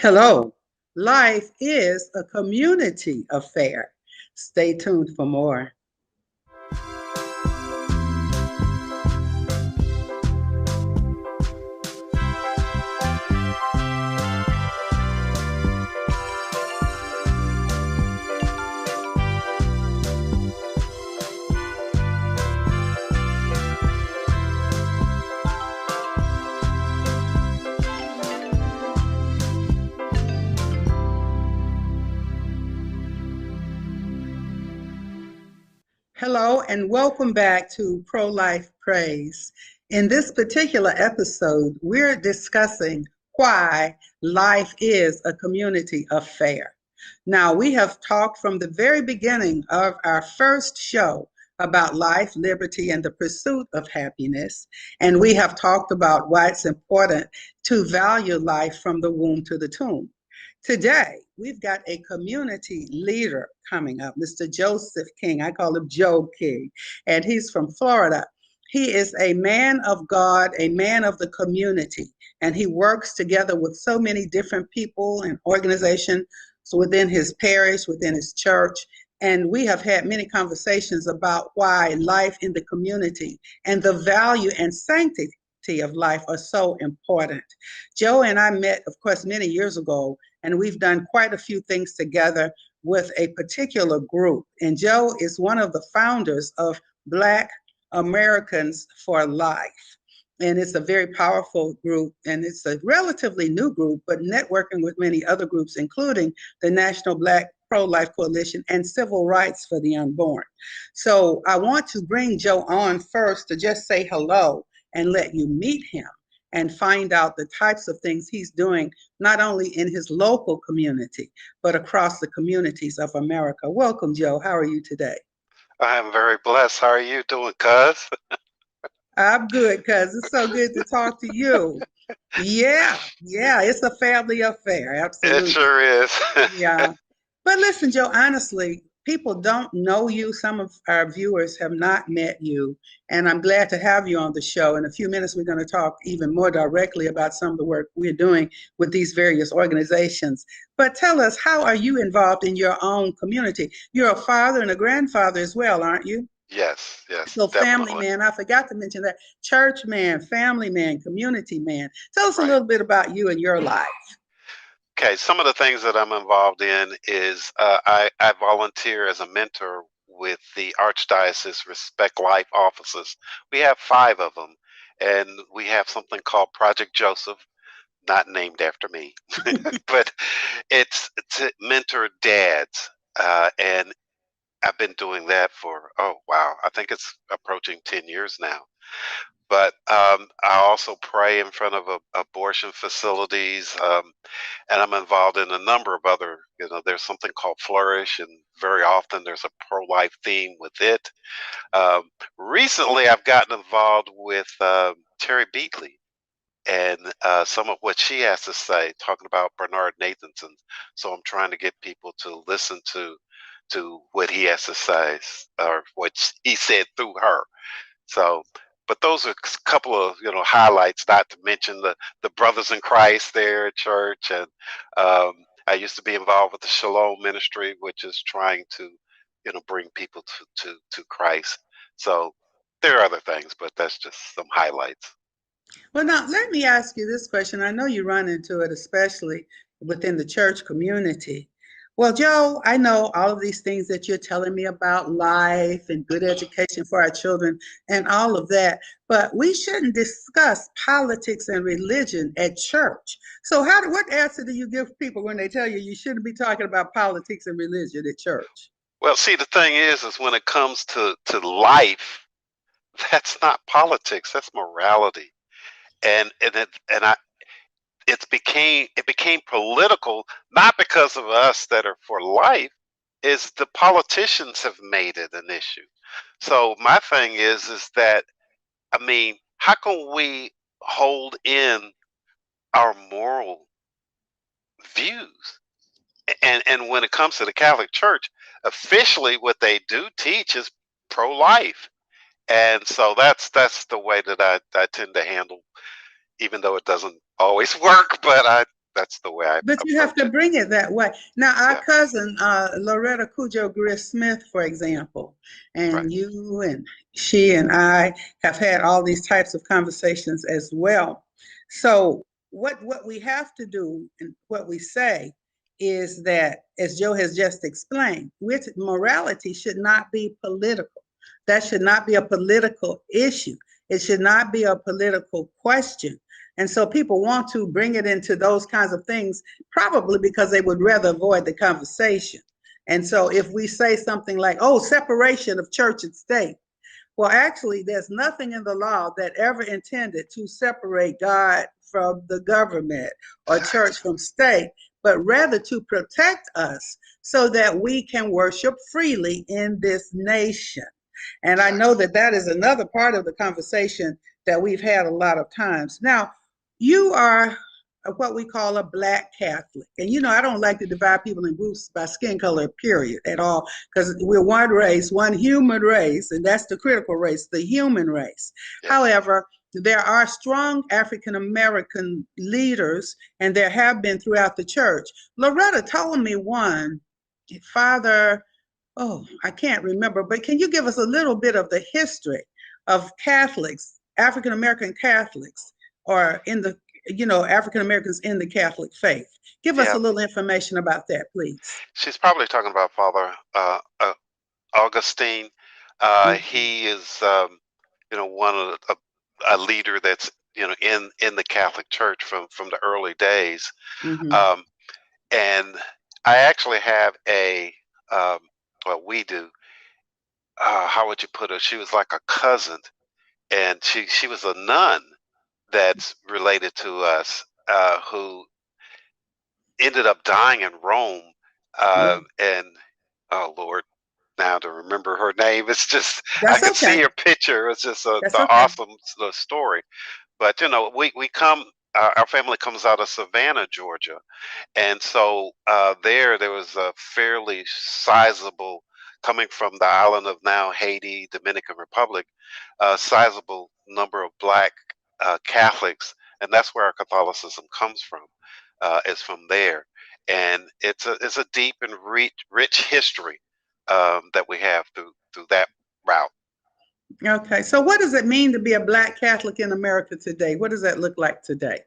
Hello. Life is a community affair. Stay tuned for more. Hello, and welcome back to Pro Life Praise. In this particular episode, we're discussing why life is a community affair. Now, we have talked from the very beginning of our first show about life, liberty, and the pursuit of happiness. And we have talked about why it's important to value life from the womb to the tomb. Today, we've got a community leader coming up, Mr. Joseph King. I call him Joe King, and he's from Florida. He is a man of God, a man of the community, and he works together with so many different people and organizations within his parish, within his church. And we have had many conversations about why life in the community and the value and sanctity of life are so important. Joe and I met, of course, many years ago, and we've done quite a few things together with a particular group. And Joe is one of the founders of Black Americans for Life. And it's a very powerful group, and it's a relatively new group, but networking with many other groups, including the National Black Pro-Life Coalition and Civil Rights for the Unborn. So I want to bring Joe on first to just say hello and let you meet him and find out the types of things he's doing, not only in his local community, but across the communities of America. Welcome, Joe. How are you today? I am very blessed. How are you doing, cuz? I'm good, cuz it's so good to talk to you. Yeah, it's a family affair. It Absolutely. sure is. Yeah. But listen, Joe, honestly, people don't know you. Some of our viewers have not met you. And I'm glad to have you on the show. In a few minutes, we're going to talk even more directly about some of the work we're doing with these various organizations. But tell us, how are you involved in your own community? You're a father and a grandfather as well, aren't you? Yes, So family definitely. man, I forgot to mention that. Church man, family man, community man. Tell us a Right. little bit about you and your life. Okay, some of the things that I'm involved in is I volunteer as a mentor with the Archdiocese Respect Life offices. We have 5 of them, and we have something called Project Joseph, not named after me, but it's to mentor dads. And I've been doing that for, oh, wow, I think it's approaching 10 years now. But I also pray in front of abortion facilities, and I'm involved in a number of other, there's something called Flourish, and very often there's a pro-life theme with it. Recently, I've gotten involved with Terry Beatley and some of what she has to say, talking about Bernard Nathanson. So I'm trying to get people to listen to what he has to say, or what he said through her. So, but those are a couple of highlights. Not to mention the brothers in Christ there at church, and I used to be involved with the Shalom Ministry, which is trying to bring people to Christ. So there are other things, but that's just some highlights. Well, now let me ask you this question. I know you run into it, especially within the church community. Well, Joe, I know all of these things that you're telling me about life and good education for our children and all of that, but we shouldn't discuss politics and religion at church. So what answer do you give people when they tell you you shouldn't be talking about politics and religion at church? Well, see, the thing is when it comes to life, that's not politics. That's morality, and I it became political, not because of us that are for life, is the politicians have made it an issue. So my thing is that, I mean, how can we hold in our moral views? And when it comes to the Catholic Church, officially what they do teach is pro-life. And so that's the way that I tend to handle, even though it doesn't always work, but that's the way I But you have approach to it. bring it that way. Now, our Yeah, cousin, Loretta Cujo Greer Smith, for example, right. and you and she and I have had all these types of conversations as well. So what we have to do and what we say is that, as Joe has just explained, with morality should not be political. That should not be a political issue. It should not be a political question. And so people want to bring it into those kinds of things, probably because they would rather avoid the conversation. And so if we say something like, oh, separation of church and state, well, actually, there's nothing in the law that ever intended to separate God from the government or church from state, but rather to protect us so that we can worship freely in this nation. And I know that that is another part of the conversation that we've had a lot of times. Now, you are what we call a Black Catholic. And you know, I don't like to divide people in groups by skin color, period, at all, because we're one race, one human race, and that's the critical race, the human race. Yes. However, there are strong African American leaders, and there have been throughout the church. Loretta told me one, Father, oh, I can't remember, but can you give us a little bit of the history of Catholics, African American Catholics, or in the, you know, African Americans in the Catholic faith? Give us Yeah, a little information about that, please. she's probably talking about Father Augustine. He is, one of a leader that's in the Catholic Church from the early days. Mm-hmm. And I actually have well, we do. How would you put her? She was like a cousin, and she was a nun that's related to us, who ended up dying in Rome. And oh Lord, now to remember her name, it's just I That's could see okay. her picture. It's just That's the okay. awesome story. But we come. Our family comes out of Savannah, Georgia, and so there was a fairly sizable, coming from the island of now Haiti, Dominican Republic, a sizable number of Black Catholics, and that's where our Catholicism comes from. Is from there, and it's a deep and rich history that we have through that route. Okay. So what does it mean to be a Black Catholic in America today? What does that look like today?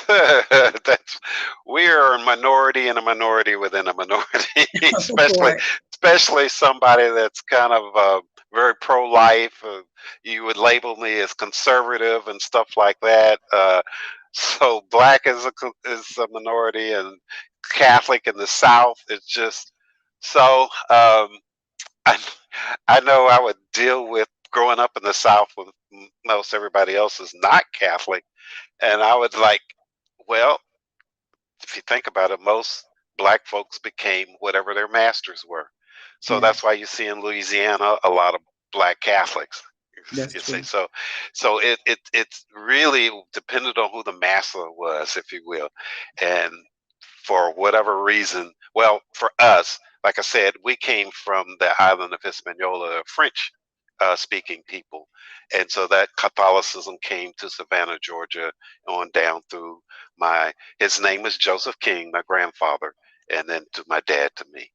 That's we are a minority and a minority within a minority, Oh, boy. especially somebody that's kind of very pro-life. You would label me as conservative and stuff like that. So Black is a minority, and Catholic in the South. It's just so. I I know I would deal with growing up in the South when most everybody else is not Catholic, and I would like, well, if you think about it, most Black folks became whatever their masters were. So Yes, that's why you see in Louisiana a lot of Black Catholics. that's You see, true. so it's really depended on who the master was, if you will, and for whatever reason, well, for us, like I said, we came from the island of Hispaniola, French speaking people. And so that Catholicism came to Savannah, Georgia, on down through his name is Joseph King, my grandfather, and then to my dad, to me.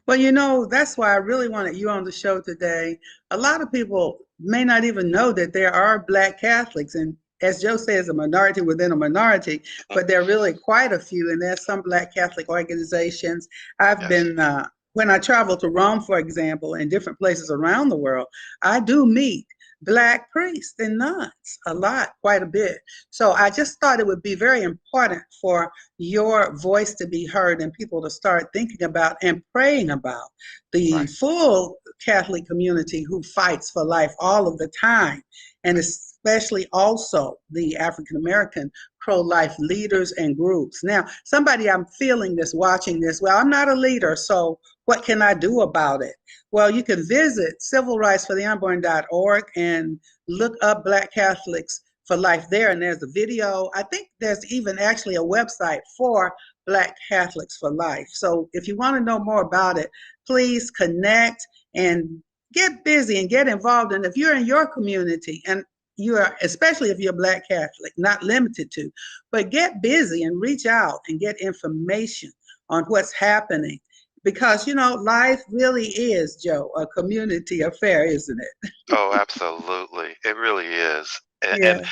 Well, you know, that's why I really wanted you on the show today. A lot of people may not even know that there are Black Catholics, and as Joe says, a minority within a minority, but there are really quite a few, and there's some Black Catholic organizations. I've Yes, been, when I travel to Rome, for example, and different places around the world, I do meet Black priests and nuns a lot, quite a bit. So I just thought it would be very important for your voice to be heard and people to start thinking about and praying about the right, full Catholic community who fights for life all of the time, and especially also the African American pro-life leaders and groups. Now, somebody I'm feeling this, watching this, well, I'm not a leader, so what can I do about it? Well, you can visit civilrightsfortheunborn.org and look up Black Catholics for life there, and there's a video. I think there's even actually a website for Black Catholics for Life. So if you want to know more about it, please connect and get busy and get involved. And if you're in your community, and you are, especially if you're a Black Catholic, not limited to, but get busy and reach out and get information on what's happening. Because, life really is, Joe, a community affair, isn't it? Oh, absolutely. It really is. And Yeah.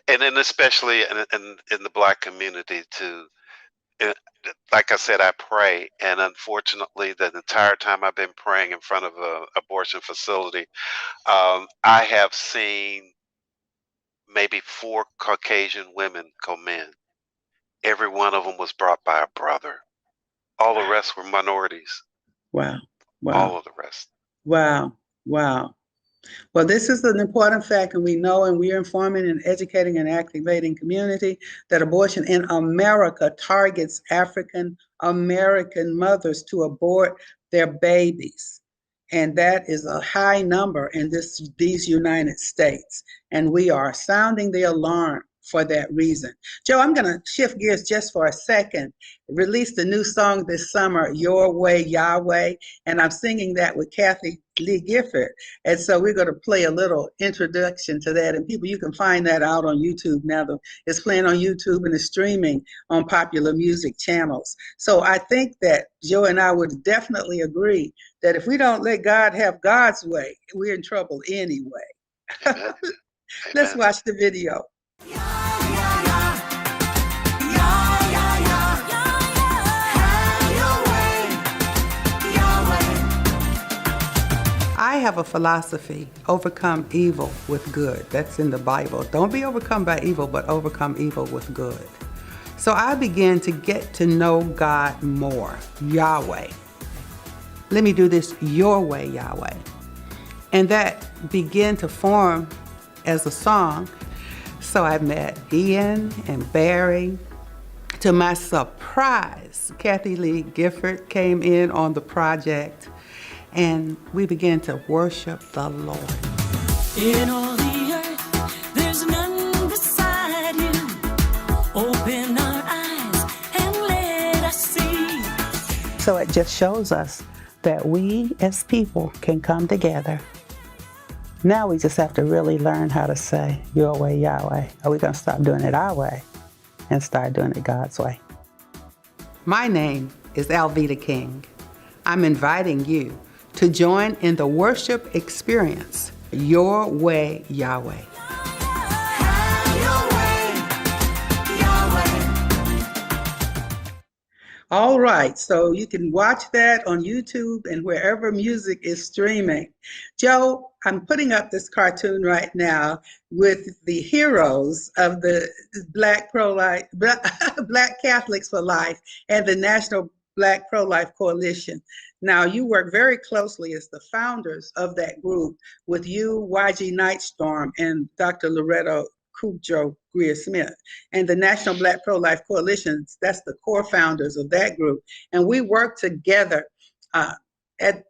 and then especially in the Black community too. uh, Like I said, I pray, and unfortunately, the entire time I've been praying in front of a abortion facility, I have seen maybe 4 Caucasian women come in. Every one of them was brought by a brother. All the rest were minorities. Wow. All Wow. of the rest. Wow. Wow. Well, this is an important fact, and we know, and we are informing and educating and activating community that abortion in America targets African American mothers to abort their babies. And that is a high number in these United States. And we are sounding the alarm for that reason. Joe, I'm going to shift gears just for a second. Released a new song this summer, Your Way, Yahweh, and I'm singing that with Kathy Lee Gifford. And so we're going to play a little introduction to that. And people, you can find that out on YouTube now. It's playing on YouTube and it's streaming on popular music channels. So I think that Joe and I would definitely agree that if we don't let God have God's way, we're in trouble anyway. Amen. Let's Amen. watch the video. I have a philosophy, overcome evil with good. That's in the Bible. Don't be overcome by evil, but overcome evil with good. So I began to get to know God more, Yahweh. Let me do this your way, Yahweh. And that began to form as a song. So I met Ian and Barry. To my surprise, Kathy Lee Gifford came in on the project, and we began to worship the Lord. In all the earth, there's none beside you. Open our eyes and let us see. So it just shows us that we as people can come together. Now we just have to really learn how to say, your way, Yahweh. Are we going to stop doing it our way and start doing it God's way? My name is Alveda King. I'm inviting you to join in the worship experience, Your Way, Yahweh. All right, so you can watch that on YouTube and wherever music is streaming. Joe, I'm putting up this cartoon right now with the heroes of the Black Pro-Life, Black Catholics for Life and the National Black Pro-Life Coalition. Now, you work very closely as the founders of that group with you, YG Nightstorm, and Dr. Loretto Kubjo Greer-Smith. And the National Black Pro-Life Coalition, that's the core founders of that group. And we work together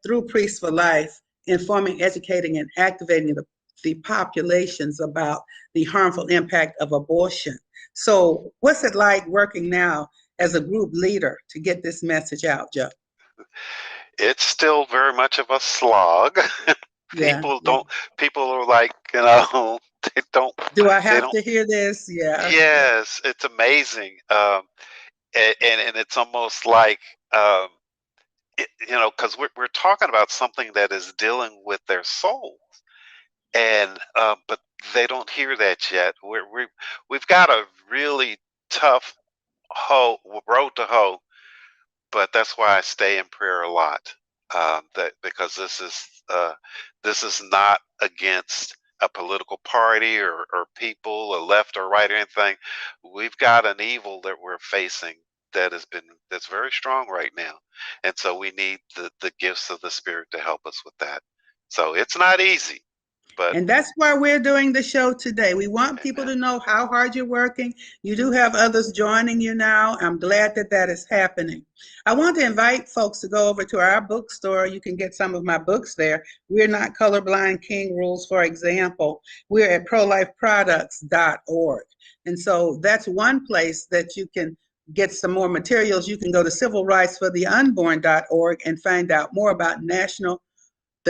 through Priests for Life, informing, educating, and activating the populations about the harmful impact of abortion. So what's it like working now as a group leader to get this message out, Joe? It's still very much of a slog. People are like, they don't. Do I have to hear this? Yeah. Yes, it's amazing. And it's almost like, because we're talking about something that is dealing with their souls, and but they don't hear that yet. We've got a really tough road to hoe, but that's why I stay in prayer a lot. Because this is not against a political party or people, or left or right or anything. We've got an evil that we're facing that's very strong right now, and so we need the gifts of the Spirit to help us with that. So it's not easy. And that's why we're doing the show today. We want people to know how hard you're working. You do have others joining you now. I'm glad that that is happening. I want to invite folks to go over to our bookstore. You can get some of my books there. We're Not Colorblind, King Rules, for example. We're at prolifeproducts.org. And so that's one place that you can get some more materials. You can go to civilrightsfortheunborn.org and find out more about the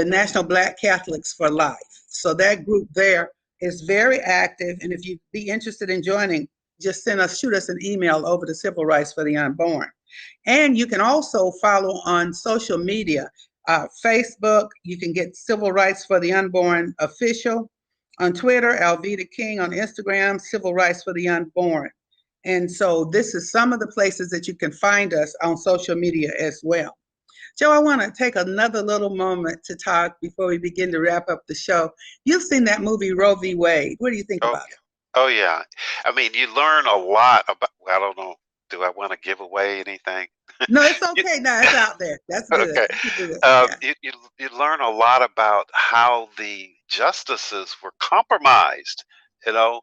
National Black Catholics for Life. So that group there It's very active, and if you'd be interested in joining, just shoot us an email over to Civil Rights for the Unborn. And you can also follow on social media. Facebook, you can get Civil Rights for the Unborn official. On Twitter, Alveda King. On Instagram, Civil Rights for the Unborn. And so this is some of the places that you can find us on social media as well. Joe, I want to take another little moment to talk before we begin to wrap up the show. You've seen that movie, Roe v. Wade. What do you think about it? Oh, yeah. I mean, you learn a lot about, I don't know, do I want to give away anything? No, it's okay. No, it's out there. That's good. Okay. You can do it. Yeah. You learn a lot about how the justices were compromised, you know.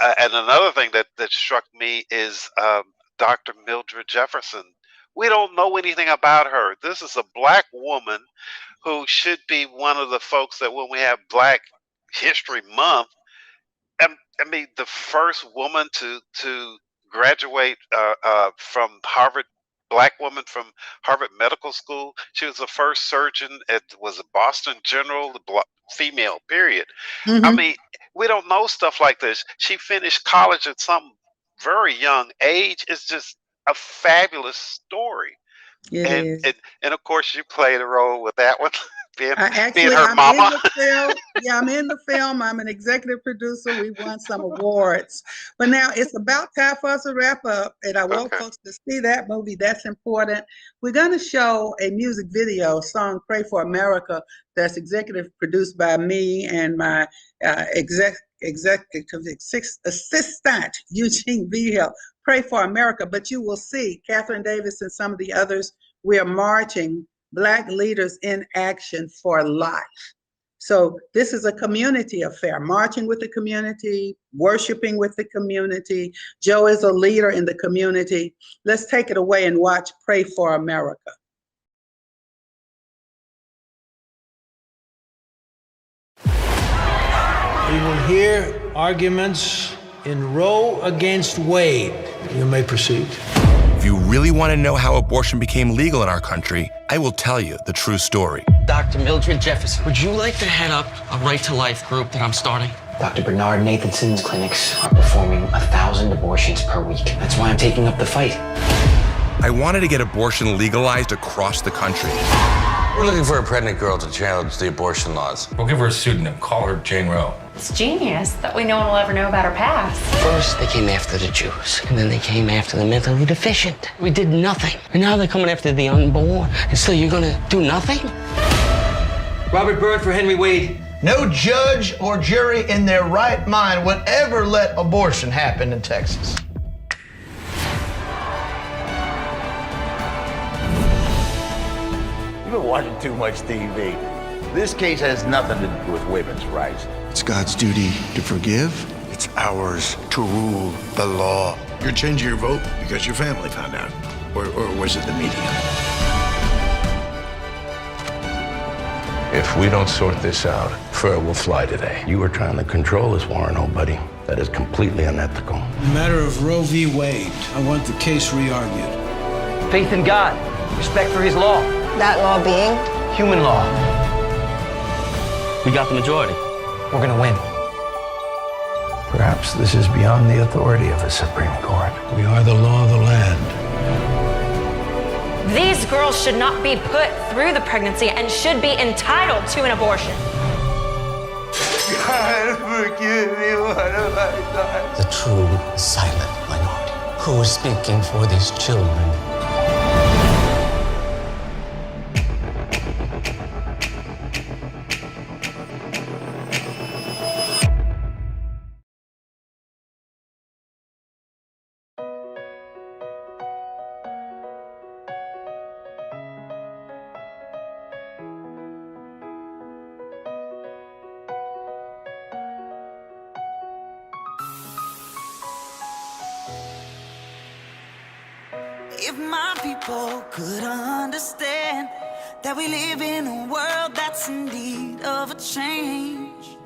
And another thing that struck me is Dr. Mildred Jefferson. We don't know anything about her. This is a Black woman who should be one of the folks that when we have Black History Month, I mean, the first woman to graduate from Harvard, Black woman from Harvard Medical School. She was the first surgeon was a Boston General, female, period. Mm-hmm. I mean, we don't know stuff like this. She finished college at some very young age. It's just a fabulous story. It is. And of course, you played a role with that one. being Actually, her I'm mama. in the film. Yeah, I'm in the film. I'm an executive producer. We won some awards. But now it's about time for us to wrap up. And I want folks to see that movie. That's important. We're going to show a music video, song Pray for America, that's executive produced by me and my executive assistant, Eugene Vigil. Pray for America. But you will see Catherine Davis and some of the others. We are marching Black leaders in action for life. So this is a community affair, marching with the community, worshiping with the community. Joe is a leader in the community. Let's take it away and watch Pray for America. We will hear arguments in Roe against Wade. You may proceed. If you really want to know how abortion became legal in our country, I will tell you the true story. Dr. Mildred Jefferson, would you like to head up a Right to Life group that I'm starting? Dr. Bernard Nathanson's clinics are performing 1,000 abortions per week. That's why I'm taking up the fight. I wanted to get abortion legalized across the country. We're looking for a pregnant girl to challenge the abortion laws. We'll give her a pseudonym. Call her Jane Roe. It's genius that we no one will ever know about her past. First, they came after the Jews, and then they came after the mentally deficient. We did nothing. And now they're coming after the unborn. And so you're gonna do nothing? Robert Byrd for Henry Wade. No judge or jury in their right mind would ever let abortion happen in Texas. You've been watching too much TV. This case has nothing to do with women's rights. It's God's duty to forgive. It's ours to rule the law. You're changing your vote because your family found out. Or was it the media? If we don't sort this out, fur will fly today. You are trying to control this war, nobody. That is completely unethical. In the matter of Roe v. Wade, I want the case re-argued. Faith in God, respect for his law. That law being? Human law. We got the majority. We're gonna win. Perhaps this is beyond the authority of the Supreme Court. We are the law of the land. These girls should not be put through the pregnancy and should be entitled to an abortion. God, forgive me, what have I done? The true silent minority. Who is speaking for these children? If my people could understand that we live in a world that's in need of a change,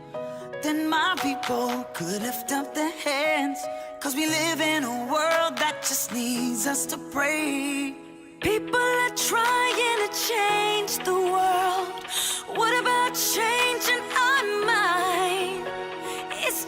then my people could lift up their hands, 'cause we live in a world that just needs us to pray. People are trying to change the world. What about changing our mind? It's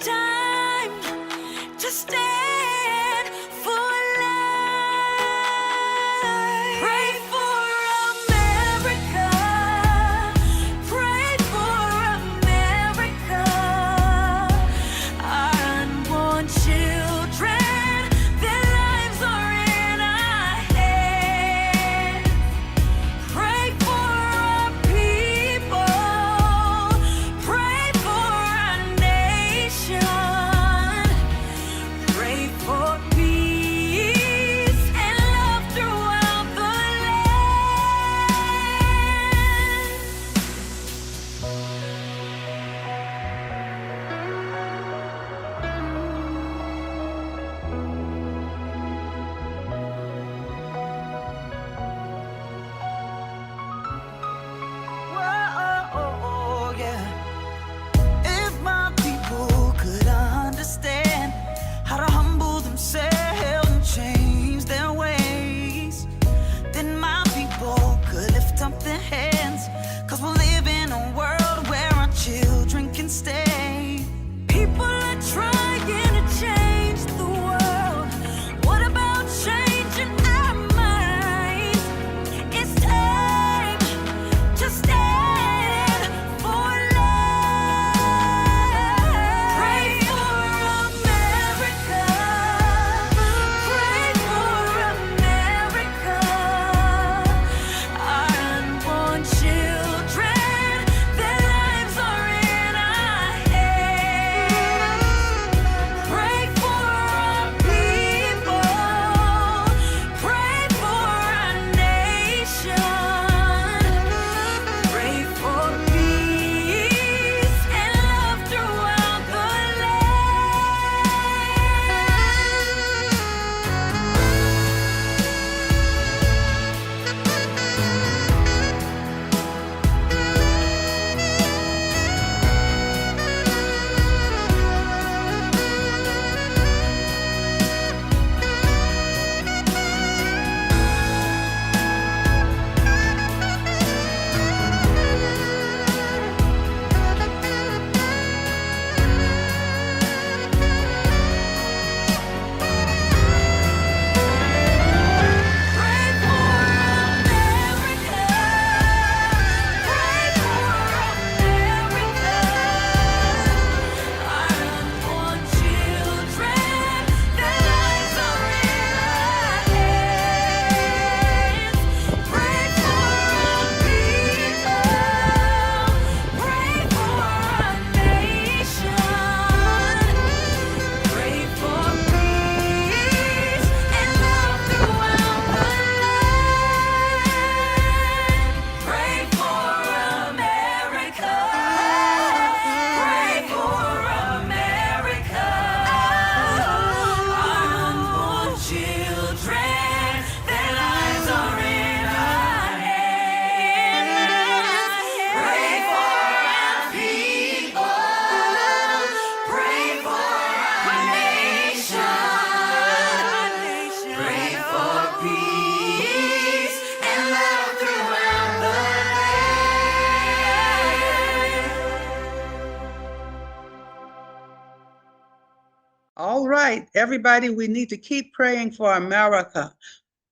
right, everybody, we need to keep praying for America.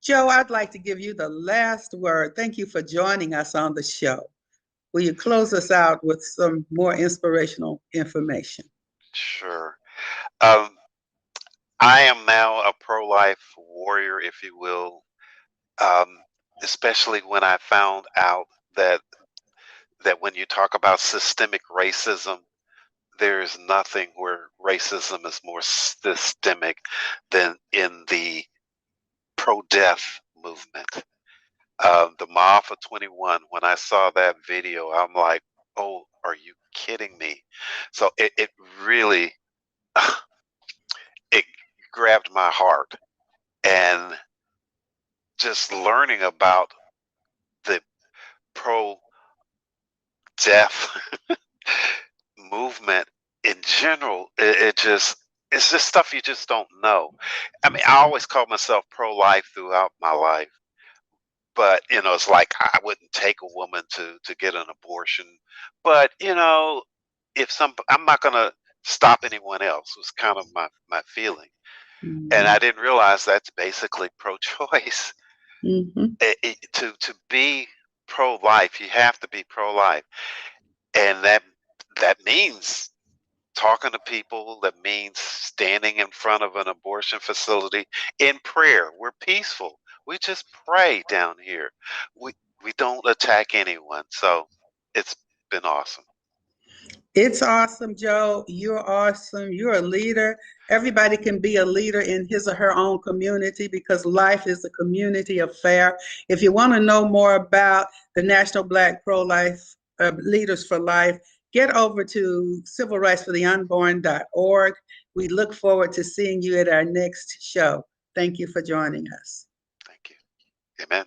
Joe, I'd like to give you the last word. Thank you for joining us on the show. Will you close us out with some more inspirational information? Sure. I am now a pro-life warrior, if you will, especially when I found out that when you talk about systemic racism, there is nothing where racism is more systemic than in the pro-death movement. The Maafa 21, when I saw that video, I'm like, oh, are you kidding me? So it really, it grabbed my heart. And just learning about the pro-death movement in general, it's just stuff you just don't know. I mean, I always called myself pro-life throughout my life, but it's like I wouldn't take a woman to get an abortion. But if I'm not gonna stop anyone else, was kind of my feeling. And I didn't realize that's basically pro-choice. To be pro-life, you have to be pro-life, and that means talking to people. That means standing in front of an abortion facility in prayer. We're peaceful. We just pray down here. We don't attack anyone. So it's been awesome. It's awesome, Joe. You're awesome. You're a leader. Everybody can be a leader in his or her own community because life is a community affair. If you want to know more about the National Black Pro-Life Leaders for Life, get over to civilrightsfortheunborn.org. We look forward to seeing you at our next show. Thank you for joining us. Thank you. Amen.